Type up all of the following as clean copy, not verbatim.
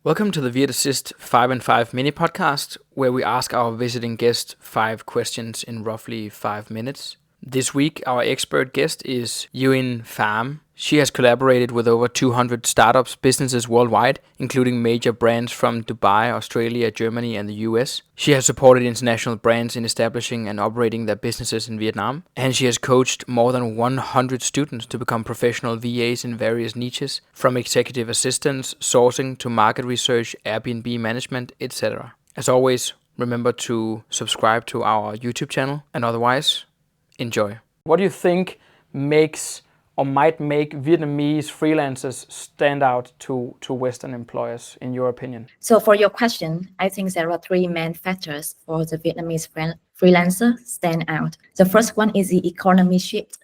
Welcome to the VietAssist 5 and 5 mini podcast, where we ask our visiting guest 5 questions in roughly 5 minutes. This week, our expert guest is Duyen Pham. She has collaborated with over 200 startups, businesses worldwide, including major brands from Dubai, Australia, Germany, and the US. She has supported international brands in establishing and operating their businesses in Vietnam, and she has coached more than 100 students to become professional VAs in various niches, from executive assistants, sourcing to market research, Airbnb management, etc. As always, remember to subscribe to our YouTube channel, and otherwise, enjoy. What do you think makes or might make Vietnamese freelancers stand out to Western employers, in your opinion? So for your question, I think there are three main factors for the Vietnamese freelancer stand out. The first one is the economy shift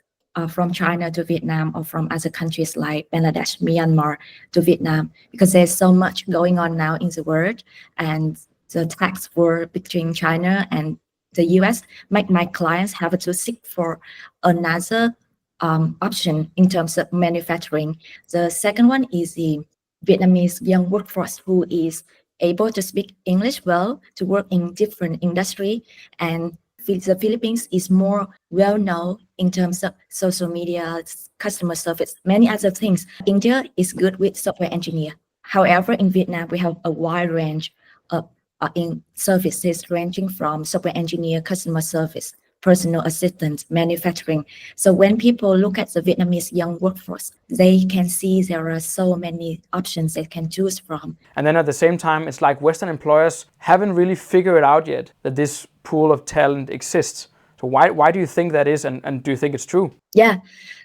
from China to Vietnam, or from other countries like Bangladesh, Myanmar to Vietnam, because there's so much going on now in the world, and the tax war between China and the US make my clients have to seek for another option in terms of manufacturing. The second one is the Vietnamese young workforce who is able to speak English well, to work in different industry, and the Philippines is more well known in terms of social media, customer service, many other things. India is good with software engineer. However, in Vietnam, we have a wide range of in services ranging from software engineer, customer service, personal assistant, manufacturing. So when people look at the Vietnamese young workforce, they can see there are so many options they can choose from. And then at the same time, it's like Western employers haven't really figured it out yet that this pool of talent exists. So why do you think that is, and do you think it's true? Yeah,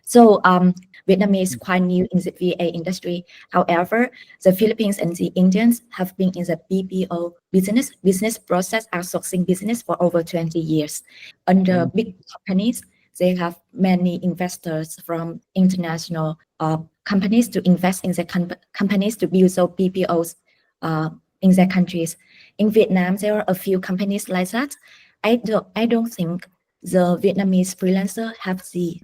so Vietnam is quite new in the VA industry. However, the Philippines and the Indians have been in the BPO business process outsourcing business for over 20 years. Under big companies, they have many investors from international companies to invest in their companies to build those BPOs in their countries. In Vietnam, there are a few companies like that. I don't think the Vietnamese freelancer have the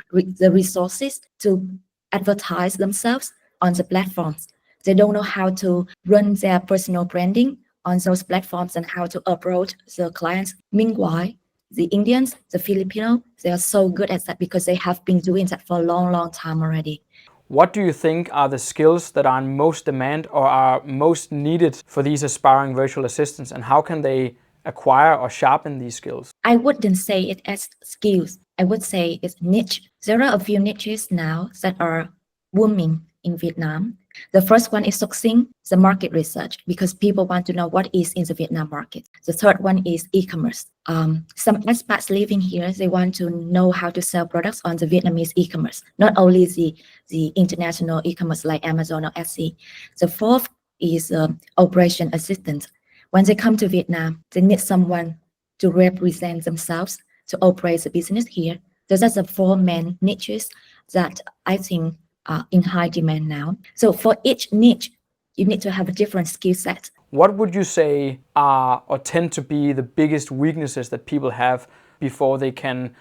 resources to advertise themselves on the platforms. They don't know how to run their personal branding on those platforms and how to approach the clients. Meanwhile, the Indians, the Filipino, they are so good at that because they have been doing that for a long time already. What do you think are the skills that are in most demand or are most needed for these aspiring virtual assistants, and how can they acquire or sharpen these skills? I wouldn't say it as skills. I would say it's niche. There are a few niches now that are booming in Vietnam. The first one is sourcing, the market research, because people want to know what is in the Vietnam market. The third one is e-commerce. Some expats living here, they want to know how to sell products on the Vietnamese e-commerce, not only the international e-commerce like Amazon or Etsy. The fourth is operation assistant. When they come to Vietnam, they need someone to represent themselves, to operate the business here. Those are the four main niches that I think are in high demand now. So for each niche, you need to have a different skill set. What would you say are or tend to be the biggest weaknesses that people have before they can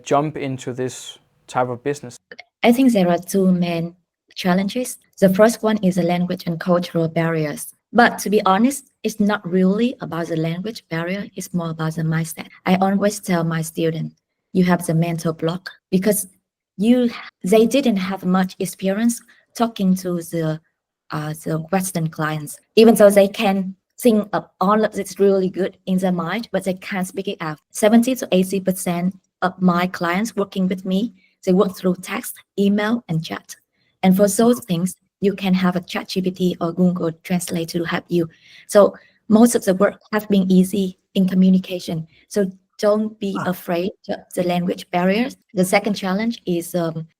jump into this type of business? I think there are two main challenges. The first one is the language and cultural barriers. But to be honest, it's not really about the language barrier, it's more about the mindset. I always tell my students, you have the mental block because they didn't have much experience talking to the Western clients, even though they can think of all of this really good in their mind, but they can't speak it out. 70 to 80% of my clients working with me, they work through text, email, and chat. And for those things, you can have a ChatGPT or Google Translate to help you. So most of the work have been easy in communication. So don't be afraid of the language barriers. The second challenge is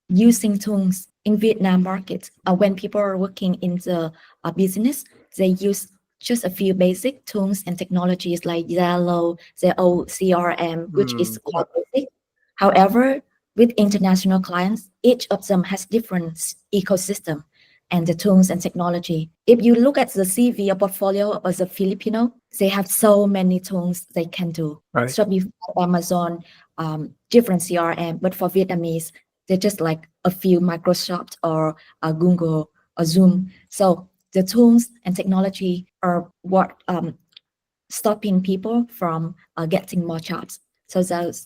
using tools in Vietnam market. When people are working in the business, they use just a few basic tools and technologies like Zalo, their old CRM, which is quite basic. However, with international clients, each of them has different ecosystem and the tools and technology. If you look at the CV or portfolio as a Filipino, they have so many tools they can do. Right. So before Amazon, different CRM, but for Vietnamese, they're just like a few Microsoft or Google or Zoom. So the tools and technology are what stopping people from getting more jobs. So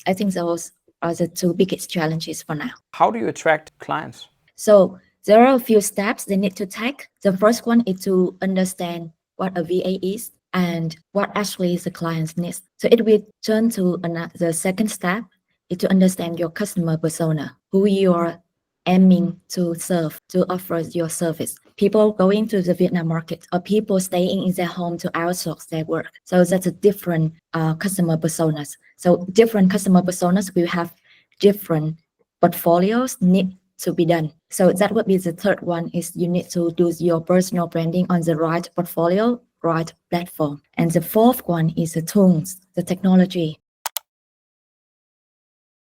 I think those are the two biggest challenges for now. How do you attract clients? So there are a few steps they need to take. The first one is to understand what a VA is and what actually is the client's needs. So it will turn to the second step is to understand your customer persona, who you are aiming to serve, to offer your service. People going to the Vietnam market or people staying in their home to outsource their work. So that's a different customer personas. So different customer personas will have different portfolios need to be done. So that would be the third one is you need to do your personal branding on the right portfolio, right platform. And the fourth one is the tools, the technology.